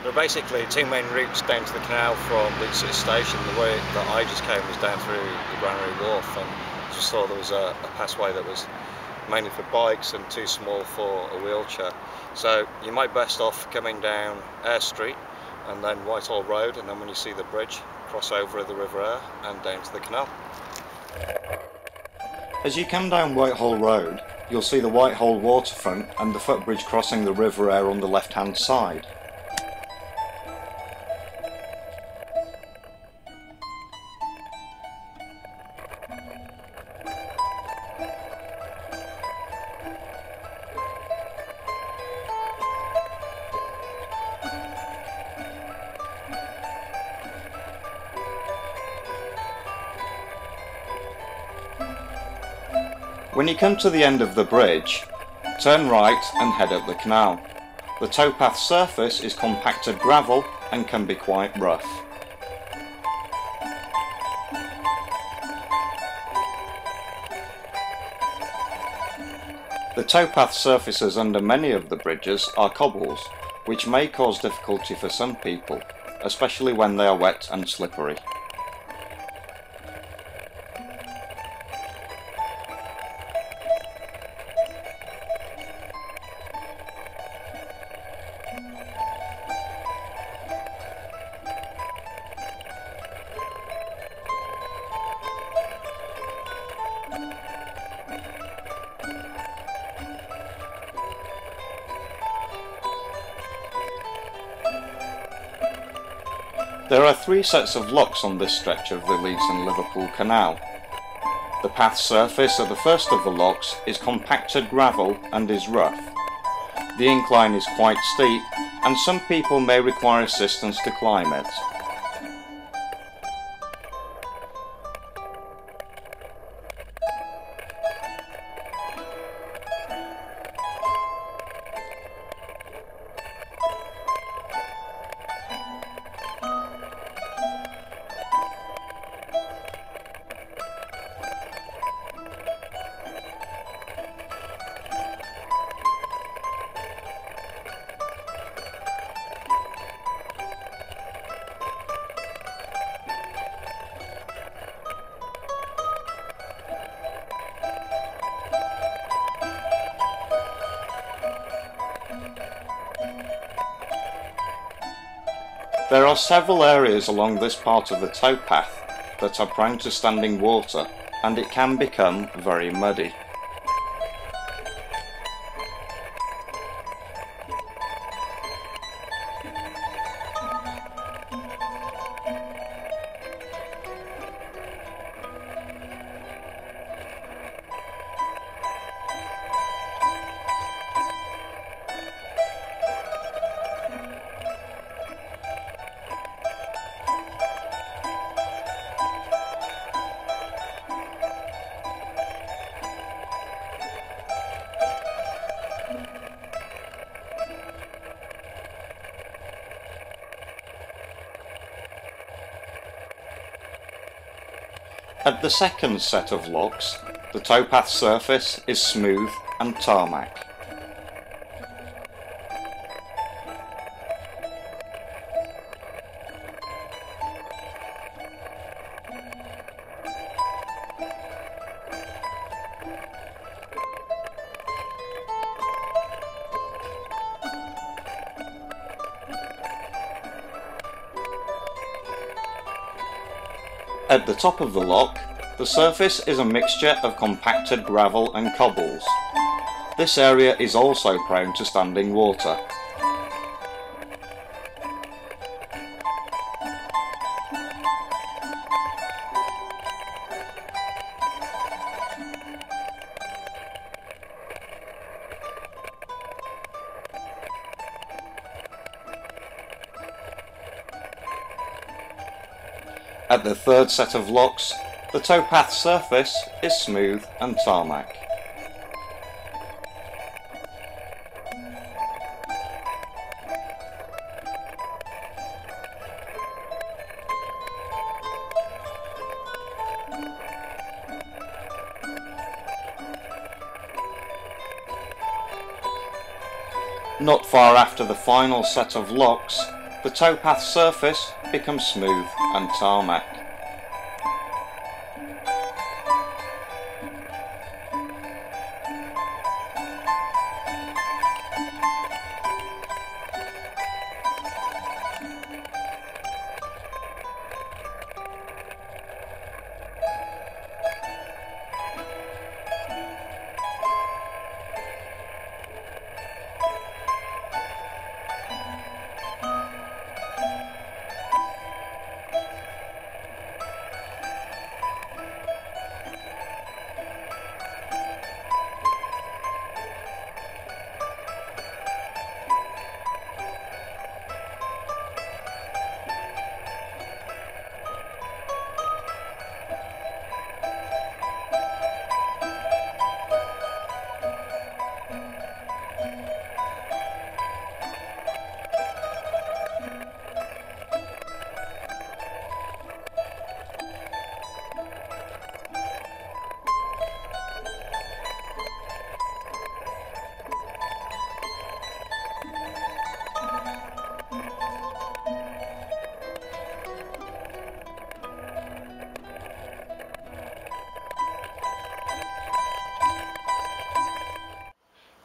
There are basically two main routes down to the canal from Leeds City Station. The way that I just came was down through the Granary Wharf, and just saw there was a passway that was mainly for bikes and too small for a wheelchair. So you might best off coming down Eyre Street and then Whitehall Road, and then when you see the bridge, cross over the River Eyre and down to the canal. As you come down Whitehall Road, you'll see the Whitehall waterfront and the footbridge crossing the River Eyre on the left hand side. When you come to the end of the bridge, turn right and head up the canal. The towpath surface is compacted gravel and can be quite rough. The towpath surfaces under many of the bridges are cobbles, which may cause difficulty for some people, especially when they are wet and slippery. There are three sets of locks on this stretch of the Leeds and Liverpool Canal. The path surface at the first of the locks is compacted gravel and is rough. The incline is quite steep and some people may require assistance to climb it. There are several areas along this part of the towpath that are prone to standing water, and it can become very muddy. At the second set of locks, the towpath surface is smooth and tarmac. At the top of the lock, the surface is a mixture of compacted gravel and cobbles. This area is also prone to standing water. At the third set of locks, the towpath surface is smooth and tarmac. Not far after the final set of locks, the towpath surface becomes smooth and tarmac.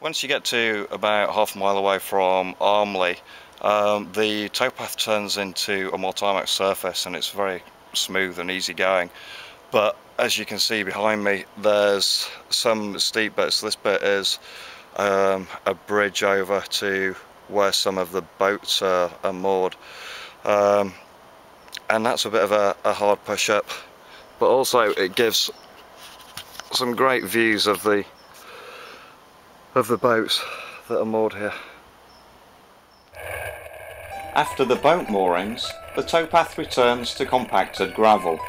Once you get to about half a mile away from Armley, the towpath turns into a more tarmac surface and it's very smooth and easy going. But as you can see behind me, there's some steep bits. This bit is a bridge over to where some of the boats are moored, and that's a bit of a hard push up, but also it gives some great views of the boats that are moored here. After the boat moorings, the towpath returns to compacted gravel.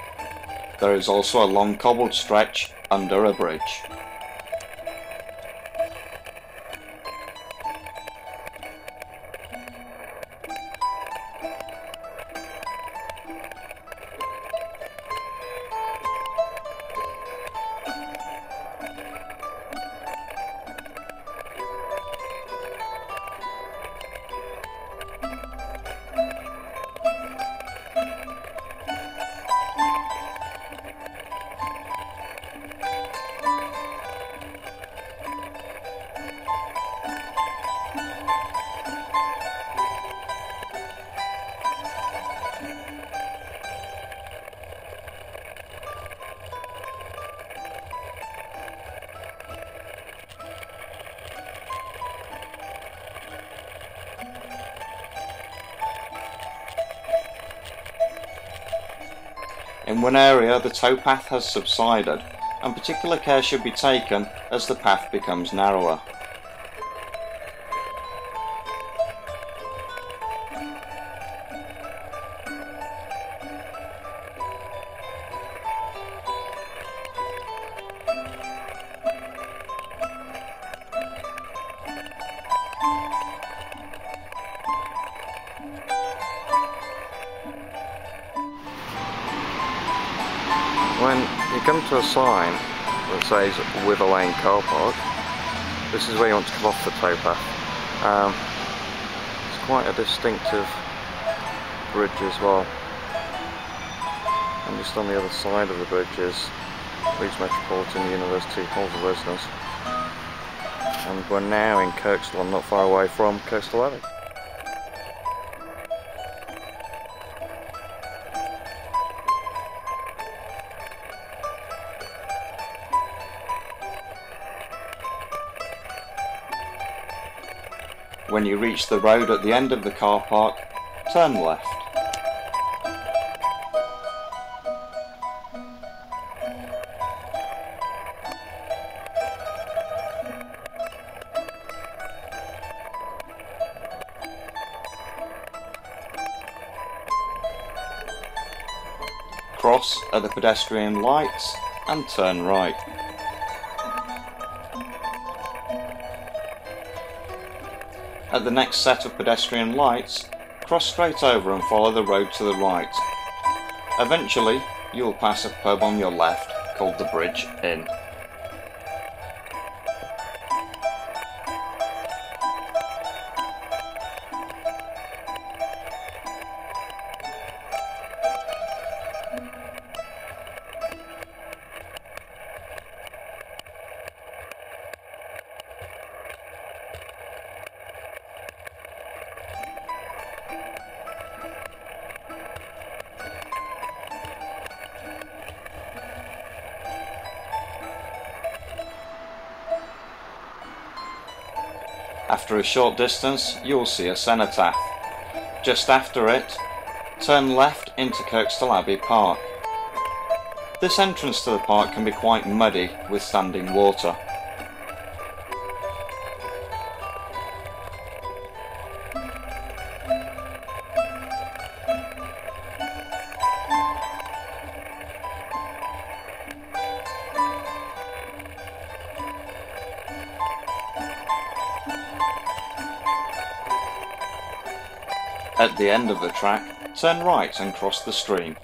There is also a long cobbled stretch under a bridge. In one area the towpath has subsided, and particular care should be taken as the path becomes narrower. When you come to a sign that says Wither Lane Car Park, this is where you want to come off the towpath. It's quite a distinctive bridge as well. And just on the other side of the bridge is Leeds Metropolitan University Halls of Residence. And we're now in Kirkstall, not far away from Kirkstall Abbey. When you reach the road at the end of the car park, turn left. Cross at the pedestrian lights and turn right. At the next set of pedestrian lights, cross straight over and follow the road to the right. Eventually, you will pass a pub on your left called the Bridge Inn. After a short distance, you'll see a cenotaph. Just after it, turn left into Kirkstall Abbey Park. This entrance to the park can be quite muddy with standing water. At the end of the track, turn right and cross the stream.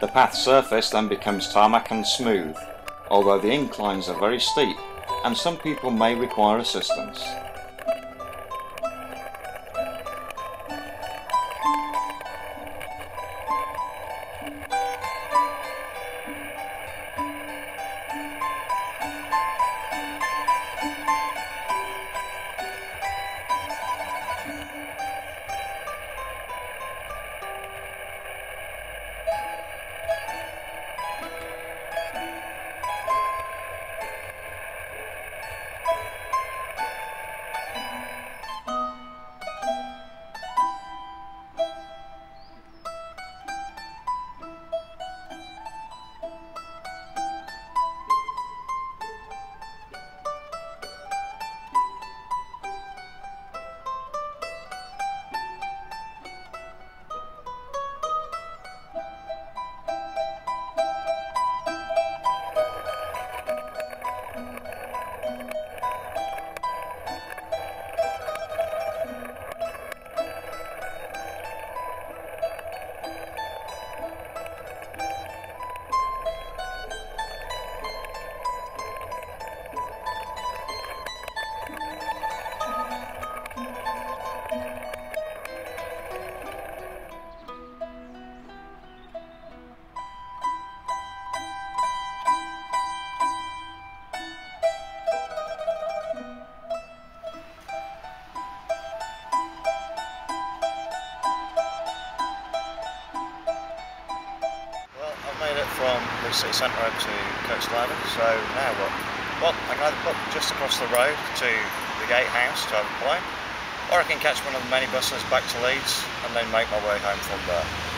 The path's surface then becomes tarmac and smooth, although the inclines are very steep and some people may require assistance. From the city centre up to Kirkstall Abbey, so now what? Well, I can either put just across the road to the gatehouse to have a play, or I can catch one of the many buses back to Leeds and then make my way home from there.